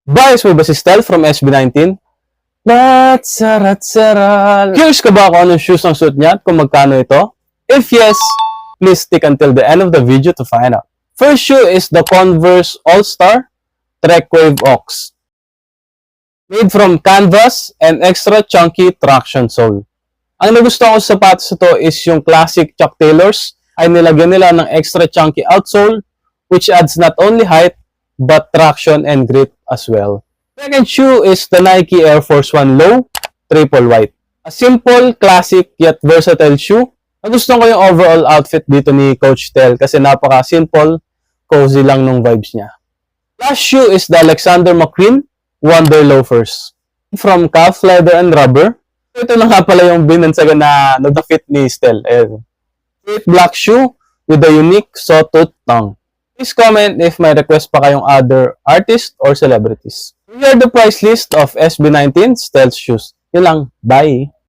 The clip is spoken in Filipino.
Bias mo ba si Style from SB19? Rat-sarat-saral. Curious ka ba kung anong shoes ang suit niya at kung magkano ito? If yes, please stick until the end of the video to find out. First shoe is the Converse All-Star Trek Wave Ox. Made from canvas and extra chunky traction sole. Ang nagustuhan ko sa sapatos ito is yung classic Chuck Taylors ay nilagyan nila ng extra chunky outsole which adds not only height but traction and grip as well. Second shoe is the Nike Air Force 1 Low Triple White. A simple, classic, yet versatile shoe. Nagustuhan ko yung overall outfit dito ni Coach Tel kasi napaka-simple, cozy lang nung vibes niya. Last shoe is the Alexander McQueen Wonder Loafers. From calf leather and rubber. Ito na nga pala yung binansagan na nag-fit ni Stel. Straight black shoe with a unique sawtooth tongue. Please comment if may request pa kayong other artists or celebrities. Here are the price list of SB19 Stealth shoes. Yun lang. Bye!